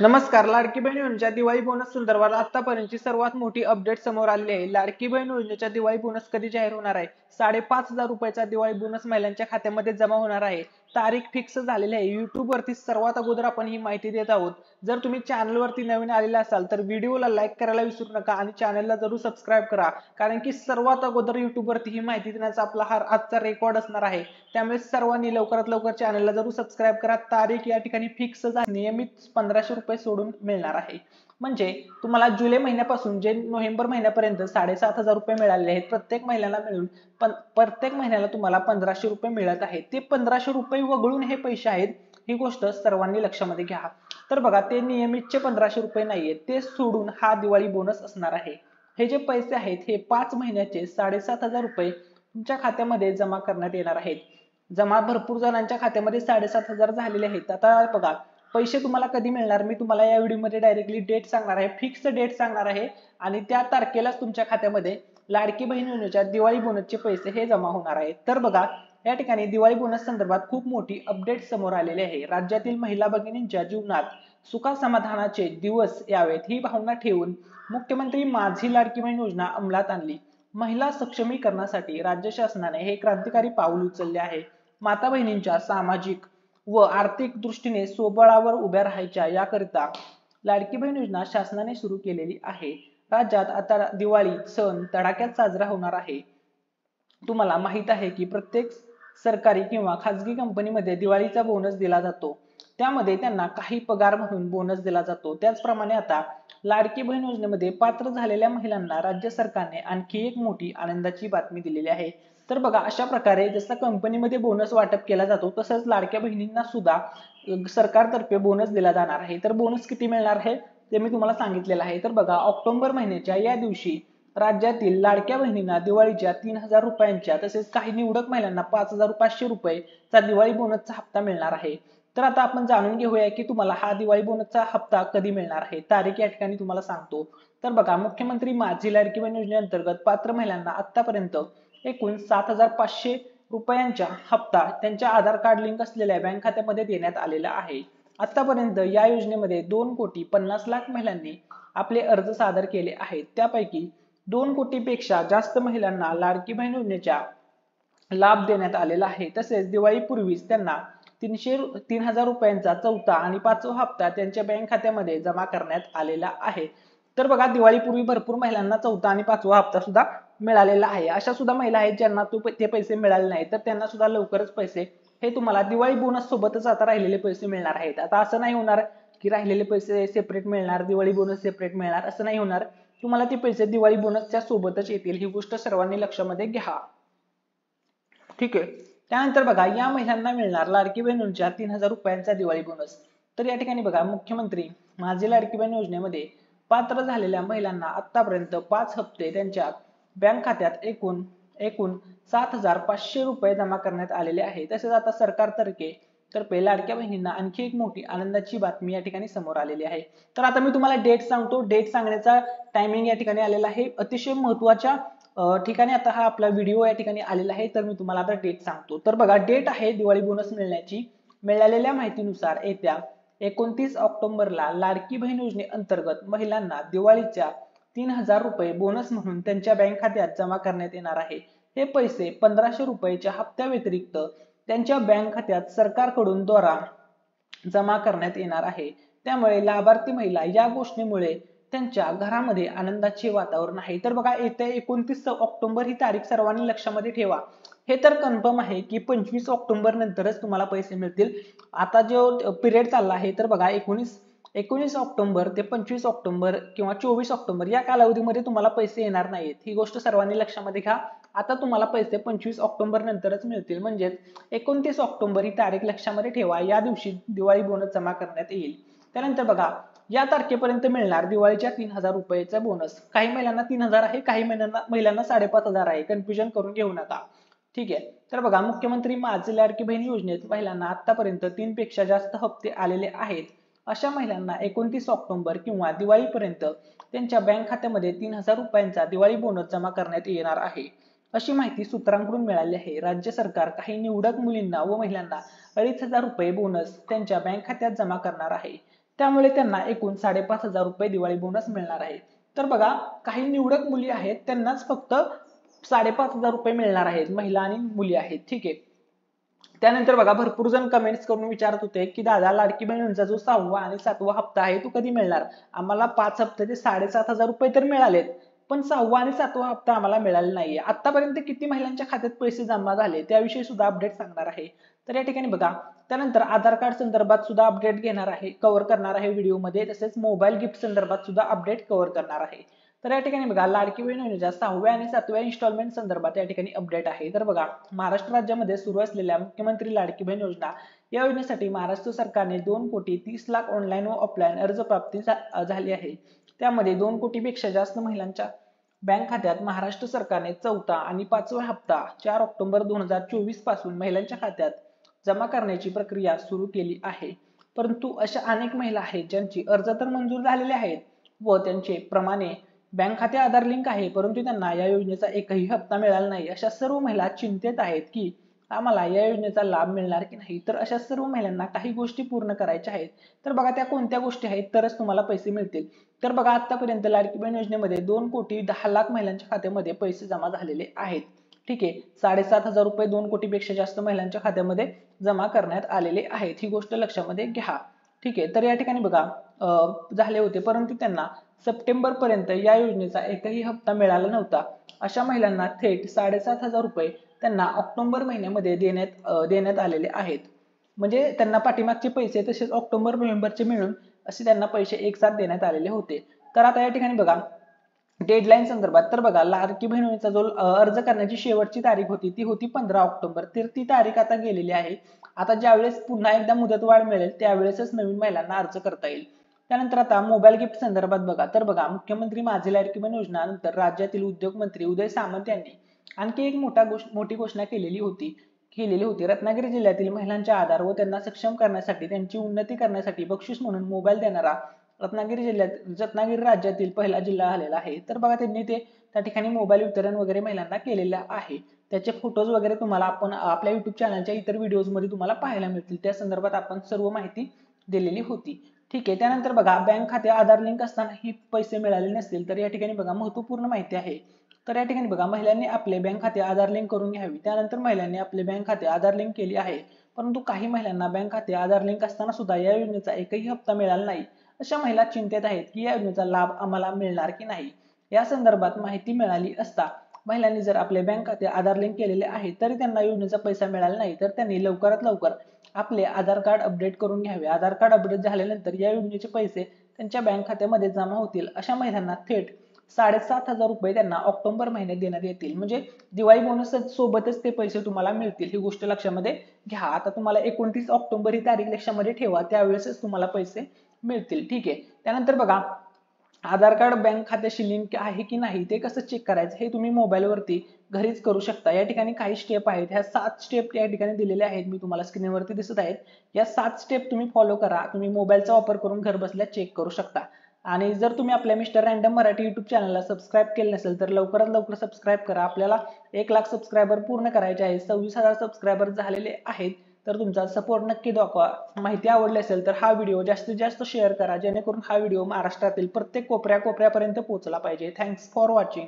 नमस्कार. लाडकी बहीण योजनेच्या दिवाळी बोनस संदर्भात आतापर्यंतची सर्वात मोठी अपडेट समोर आली आहे. लाडकी बहीण योजनेच्या दिवाळी बोनस कधी जाहीर होणार आहे? 5,500 रुपयाचा दिवाळी बोनस महिलांच्या खात्यामध्ये जमा होणार आहे. तारीख फिक्स झालेली आहे. YouTube वरती सर्वात अगोदर आपण ही माहिती देत आहोत. जर तुम्ही चॅनल वरती नवीन आलेला असाल तर व्हिडिओला लाईक करायला विसरू नका आणि चॅनलला जरूर सबस्क्राईब करा, कारण की सर्वात अगोदर YouTube वरती ही माहिती देण्याचा आपला हा आजचा रेकॉर्ड असणार आहे. त्यामुळे सर्वांनी लवकरात लवकर चॅनलला जरूर सबस्क्राईब करा. तारीख या ठिकाणी फिक्स झाली. नियमित 1500 रुपये सोडून मिळणार आहे. म्हणजे तुम्हाला जुलै महिन्यापासून जे नोव्हेंबर महिन्यापर्यंत 7,500 रुपये मिळाले आहेत, प्रत्येक महिन्याला मिळून प्रत्येक महिन्याला तुम्हाला 1500 रुपये मिळत आहेत. ते 1500 रुपये वगळून हे पैसे आहेत, ही गोष्ट सर्वांनी लक्षामध्ये घ्या. तर बघा, ते नियमितचे 1500 रुपये नाहीये, ते सोडून हा दिवाळी बोनस असणार आहे. हे जे पैसे आहेत हे 5 महिन्याचे 7,500 रुपये तुमच्या खात्यामध्ये जमा करण्यात येणार आहेत. जमा भरपूर जणांच्या खात्यामध्ये 7,500 झालेले आहेत. आता बघा, पैसे तुम्हाला कधी मिळणार, मी तुम्हाला या व्हिडिओमध्ये डायरेक्टली डेट सांगणार आहे, फिक्स डेट सांगणार आहे आणि त्या तारखेलाच तुमच्या खात्यामध्ये लाडकी बहीण योजनेच्या दिवाळी बोनसचे पैसे हे जमा होणार आहेत. तर बघा, या ठिकाणी दिवाळी बोनस संदर्भात खूप मोठी अपडेट समोर आलेली आहे. राज्यातील महिला भगिनींच्या जीवनात सुखा समाधानाचे दिवस यावेत ही भावना ठेवून मुख्यमंत्री माझी लाडकी बहीण योजना अंमलात आणली. महिला सक्षमीकरणासाठी राज्य शासनाने हे क्रांतिकारी पाऊल उचलले आहे. माता बहिणींच्या सामाजिक व आर्थिक दृष्टीने स्वबळावर उभ्या राहायच्या याकरिता लाडकी बहीण योजना शासनाने सुरू केलेली आहे. राज्यात आता दिवाळी सण धडाक्यात साजरा होणार आहे. तुम्हाला माहित आहे की प्रत्येक सरकारी किंवा खाजगी कंपनीमध्ये दिवाळीचा बोनस दिला जातो. त्यामध्ये त्यांना काही पगार म्हणून बोनस दिला जातो. त्याचप्रमाणे आता लाडकी बहीण योजनेमध्ये पात्र झालेल्या महिलांना राज्य सरकारने आणखी एक मोठी आनंदाची बातमी दिलेली आहे. तर बघा, अशा प्रकारे जसं कंपनीमध्ये बोनस वाटप केला जातो तसंच लाडक्या बहिणींना सुद्धा सरकारतर्फे बोनस दिला जाणार आहे. तर बोनस किती मिळणार आहे ते मी तुम्हाला सांगितलेलं आहे. तर बघा, ऑक्टोबर महिन्याच्या या दिवशी राज्यातील लाडक्या बहिणींना दिवाळीच्या 3,000 रुपयांच्या तसेच काही निवडक महिलांना 5,500 रुपयेचा दिवाळी बोनसचा हप्ता मिळणार आहे. तर आता आपण जाणून घेऊया की तुम्हाला हा दिवाळी बोनसचा हप्ता कधी मिळणार आहे. तारीख या ठिकाणी तुम्हाला सांगतो. तर बघा, मुख्यमंत्री माझी लाडकी बहीण योजनेअंतर्गत पात्र महिलांना आतापर्यंत एकूण 7,500 रुपयांचा हप्ता त्यांच्या आधार कार्ड लिंक असलेल्या बँक खात्यामध्ये देण्यात आलेला आहे. आतापर्यंत या योजनेमध्ये 2,50,00,000 महिलांनी आपले अर्ज सादर केले आहेत. त्यापैकी 2 कोटीपेक्षा जास्त महिलांना लाडकी बहीण योजनेचा लाभ देण्यात आलेला आहे. तसेच दिवाळीपूर्वीच त्यांना 3,000 रुपयांचा चौथा आणि 5वा हप्ता त्यांच्या बँक खात्यामध्ये जमा करण्यात आलेला आहे. तर बघा, दिवाळीपूर्वी भरपूर महिलांना चौथा आणि 5वा हप्ता सुद्धा मिळालेला आहे. अशा सुद्धा महिला आहेत ज्यांना ते पैसे मिळाले नाही, तर त्यांना सुद्धा लवकरच पैसे हे तुम्हाला दिवाळी बोनस सोबतच आता राहिलेले पैसे मिळणार आहेत. आता असं नाही होणार की राहिलेले पैसे सेपरेट मिळणार, दिवाळी बोनस सेपरेट मिळणार, असं नाही होणार. तुम्हाला ते पैसे दिवाळी बोनसच्या सोबतच येतील. ही गोष्ट सर्वांनी लक्षामध्ये घ्या. ठीक आहे. त्यानंतर बघा, या महिलांना मिळणार लाडकी बहीण योजनेच्या 3,000 रुपयांचा दिवाळी बोनस. तर या ठिकाणी बघा, मुख्यमंत्री माझी लाडकी बहीण योजनेमध्ये पात्र झालेल्या महिलांना आतापर्यंत 5 हप्ते त्यांच्या बँक खात्यात एकूण 7,500 रुपये जमा करण्यात आलेले आहे. तसेच आता सरकारतर्फे लाडक्या बहिणींना आणखी एक मोठी आनंदाची बातमी या ठिकाणी समोर आलेली आहे. तर आता मी तुम्हाला डेट सांगतो. डेट सांगण्याचा टायमिंग या ठिकाणी आलेला आहे. अतिशय महत्त्वाच्या ठिकाणी आता हा आपला व्हिडिओ या ठिकाणी आलेला आहे. तर मी तुम्हाला आता डेट सांगतो. तर बघा, डेट आहे दिवाळी बोनस मिळण्याची. मिळालेल्या माहितीनुसार येत्या 29 ऑक्टोबरला लाडकी बहीण योजनेअंतर्गत महिलांना दिवाळीच्या 3,000 रुपये बोनस म्हणून त्यांच्या बँक खात्यात जमा करण्यात येणार आहे. हे पैसे 1,500 रुपयाच्या हप्त्या व्यतिरिक्त त्यांच्या बँक खात्यात सरकारकडून द्वारा जमा करण्यात येणार आहे. त्यामुळे लाभार्थी महिला या गोष्टीमुळे त्यांच्या घरामध्ये आनंदाचे वातावरण आहे. तर बघा, येत्या 29 ऑक्टोबर ही तारीख सर्वांनी लक्षामध्ये ठेवा. हे तर कन्फर्म आहे की 25 ऑक्टोबर नंतरच तुम्हाला पैसे मिळतील. आता जो पिरियड चालला आहे, तर बघा, 19 ऑक्टोबर ते 25 ऑक्टोबर किंवा 24 ऑक्टोबर या कालावधीमध्ये तुम्हाला पैसे येणार नाहीत. ही गोष्ट सर्वांनी लक्षामध्ये घ्या. आता तुम्हाला पैसे 25 ऑक्टोबर नंतरच मिळतील. म्हणजेच 29 ऑक्टोबर ही तारीख लक्षामध्ये ठेवा. या दिवशी दिवाळी बोनस जमा करण्यात येईल. त्यानंतर बघा, या तारखेपर्यंत मिळणार दिवाळीच्या 3,000 रुपयाचा बोनस. काही महिलांना 3,000 आहे, काही महिलांना 5,500 आहे. कन्फ्युजन करून घेऊ नका. ठीक आहे. तर बघा, मुख्यमंत्री माझी लाडकी बहीण योजनेत महिलांना आतापर्यंत 3 पेक्षा जास्त हप्ते आलेले आहेत. अशा महिलांना 29 ऑक्टोबर किंवा दिवाळीपर्यंत त्यांच्या बँक खात्यामध्ये 3,000 रुपयांचा दिवाळी बोनस जमा करण्यात येणार आहे. अशी माहिती सूत्रांकडून मिळाली आहे. राज्य सरकार काही निवडक मुलींना व महिलांना 2,500 रुपये बोनस त्यांच्या बँक खात्यात जमा करणार आहे. त्यामुळे त्यांना एकूण 5,500 रुपये दिवाळी बोनस मिळणार आहे. तर बघा, काही निवडक मुली आहेत त्यांनाच फक्त 5,500 रुपये मिळणार आहेत, महिला आणि मुली आहेत. ठीक आहे. त्यानंतर बघा, भरपूर जण कमेंट्स करून विचारत होते की दादा, लाडकी बहिणींचा जो 6वा आणि 7वा हप्ता आहे तो कधी मिळणार? आम्हाला 5 हप्त्याचे 7,500 रुपये तर मिळालेत, पण 6वा आणि 7वा हप्ता आम्हाला मिळाला नाहीये. आतापर्यंत किती महिलांच्या खात्यात पैसे जमा झाले त्याविषयी सुद्धा अपडेट सांगणार आहे. तर या ठिकाणी बघा, त्यानंतर आधार कार्ड संदर्भात सुद्धा अपडेट घेणार आहे, कव्हर करणार आहे व्हिडिओमध्ये. तसेच मोबाईल गिफ्ट संदर्भात सुद्धा अपडेट कव्हर करणार आहे. तर या ठिकाणी बघा, लाडकी बहीण योजनेच्या 6व्या आणि 7व्या इन्स्टॉलमेंट संदर्भात या ठिकाणी अपडेट आहे. तर बघा, महाराष्ट्र राज्यामध्ये सुरू असलेल्या मुख्यमंत्री लाडकी बहीण योजना या योजनेसाठी महाराष्ट्र सरकारने 2,30,00,000 ऑनलाईन व ऑफलाईन अर्ज प्राप्ती झाली आहे. त्यामध्ये 2 कोटीपेक्षा जास्त महिलांच्या बँक खात्यात महाराष्ट्र सरकारने 4था आणि 5वा हप्ता 4 ऑक्टोबर 2024 पासून महिलांच्या खात्यात जमा करण्याची प्रक्रिया सुरू केली आहे. परंतु अशा अनेक महिला आहेत ज्यांची अर्ज तर मंजूर झालेले आहेत व त्यांचे प्रमाणे बँक खाते आधार लिंक आहे, परंतु त्यांना या योजनेचा एकही हप्ता मिळाला नाही. अशा सर्व महिला चिंतेत आहेत की आम्हाला या योजनेचा लाभ मिळणार की नाही. तर अशा सर्व महिलांना काही गोष्टी पूर्ण करायच्या आहेत. तर बघा, त्या कोणत्या गोष्टी आहेत तरच तुम्हाला पैसे मिळतील. तर बघा, आतापर्यंत लाडकी बहीण योजनेमध्ये 2,10,00,000 महिलांच्या खात्यामध्ये पैसे जमा झालेले आहेत. ठीक आहे. 7,500 रुपये 2 कोटीपेक्षा जास्त महिलांच्या खात्यामध्ये जमा करण्यात आलेले आहेत. ही गोष्ट लक्षामध्ये घ्या. ठीक आहे. तर या ठिकाणी बघा, झाले होते, परंतु त्यांना सप्टेंबर पर्यंत या योजनेचा एकही हप्ता मिळाला नव्हता. अशा महिलांना थेट 7,500 रुपये त्यांना ऑक्टोबर महिन्यामध्ये देण्यात आलेले आहेत. म्हणजे त्यांना पाठीमागचे पैसे तसेच ऑक्टोबर नोव्हेंबरचे मिळून असे त्यांना पैसे एकसाथ देण्यात आलेले होते. तर आता या ठिकाणी बघा, डेडलाईन संदर्भात तर बघा, लाडकी बहिणीचा जो अर्ज करण्याची शेवटची तारीख होती ती होती 15 ऑक्टोबर. तर ती तारीख आता गेलेली आहे. आता ज्यावेळेस पुन्हा एकदा मुदतवाढ मिळेल त्यावेळेसच नवीन महिलांना अर्ज करता येईल. त्यानंतर आता मोबाईल गिफ्ट संदर्भात बघा, तर बघा, मुख्यमंत्री माझी लाडकी बहीण योजना नंतर राज्यातील उद्योग मंत्री उदय सामंत यांनी आणखी एक मोठी घोषणा केलेली होती. रत्नागिरी जिल्ह्यातील महिलांच्या आधार व त्यांना सक्षम करण्यासाठी, त्यांची उन्नती करण्यासाठी बक्षीस म्हणून मोबाईल देणारा रत्नागिरी राज्यातील पहिला जिल्हा आलेला आहे. तर बघा, त्यांनी त्या ठिकाणी मोबाईल वितरण वगैरे महिलांना केलेलं आहे. त्याचे फोटोज वगैरे तुम्हाला आपण आपल्या युट्यूब चॅनलच्या इतर व्हिडिओज मध्ये तुम्हाला पाहायला मिळतील. त्या संदर्भात आपण सर्व माहिती दिलेली होती. ठीक आहे. त्यानंतर बघा, बँक खाते आधार लिंक असतानाही पैसे मिळाले नसतील तर या ठिकाणी बघा, महत्वपूर्ण माहिती आहे. तर या ठिकाणी बघा, महिलांनी आपले बँक खाते आधार लिंक करून घ्यावी. त्यानंतर महिलांनी आपले बँक खाते आधार लिंक केली आहे, परंतु काही महिलांना बँक खाते आधार लिंक असताना सुद्धा या योजनेचा एकही हप्ता मिळाला नाही. अशा महिला चिंतेत आहेत की या योजनेचा लाभ आम्हाला मिळणार की नाही. या संदर्भात माहिती मिळाली असता महिलांनी जर आपले बँक खाते आधार लिंक केलेले आहे तरी त्यांना योजनेचा पैसा मिळाला नाही, तर त्यांनी लवकरात लवकर आपले आधार कार्ड अपडेट करून घ्यावे. आधार कार्ड अपडेट झाल्यानंतर या योजनेचे पैसे त्यांच्या बँक खात्यामध्ये जमा होतील. अशा महिलांना थेट 7,500 रुपये त्यांना ऑक्टोबर महिन्यात देण्यात येतील. म्हणजे दिवाळी बोनस सोबतच ते पैसे तुम्हाला मिळतील. ही गोष्ट लक्षामध्ये घ्या. आता तुम्हाला 29 ऑक्टोबर ही तारीख लक्षामध्ये ठेवा, त्यावेळेसच तुम्हाला पैसे मिळतील. ठीक आहे. त्यानंतर बघा, आधार कार्ड बँक खात्याशी लिंक आहे की नाही ते कसं चेक करायचं हे तुम्ही मोबाईलवरती घरीच करू शकता. या ठिकाणी काही स्टेप आहेत. ह्या 7 स्टेप या ठिकाणी दिलेल्या आहेत. मी तुम्हाला स्क्रीनवरती दिसत आहेत. या 7 स्टेप तुम्ही फॉलो करा. तुम्ही मोबाईलचा वापर करून घर बसल्या चेक करू शकता. आणि जर तुम्ही आपल्या मिस्टर रँडम मराठी युट्यूब चॅनलला सबस्क्राईब केलं नसेल तर लवकरात लवकर सबस्क्राईब करा. आपल्याला 1,00,000 सबस्क्रायबर पूर्ण करायचे आहेत. 26,000 सबस्क्रायबर झालेले आहेत. तर तुमचा सपोर्ट नक्की दाखवा. माहिती आवडली असेल तर हा व्हिडिओ जास्तीत जास्त शेअर करा, जेणेकरून हा व्हिडिओ महाराष्ट्रातील प्रत्येक कोपऱ्यापर्यंत पोहोचला पाहिजे. Thanks for watching.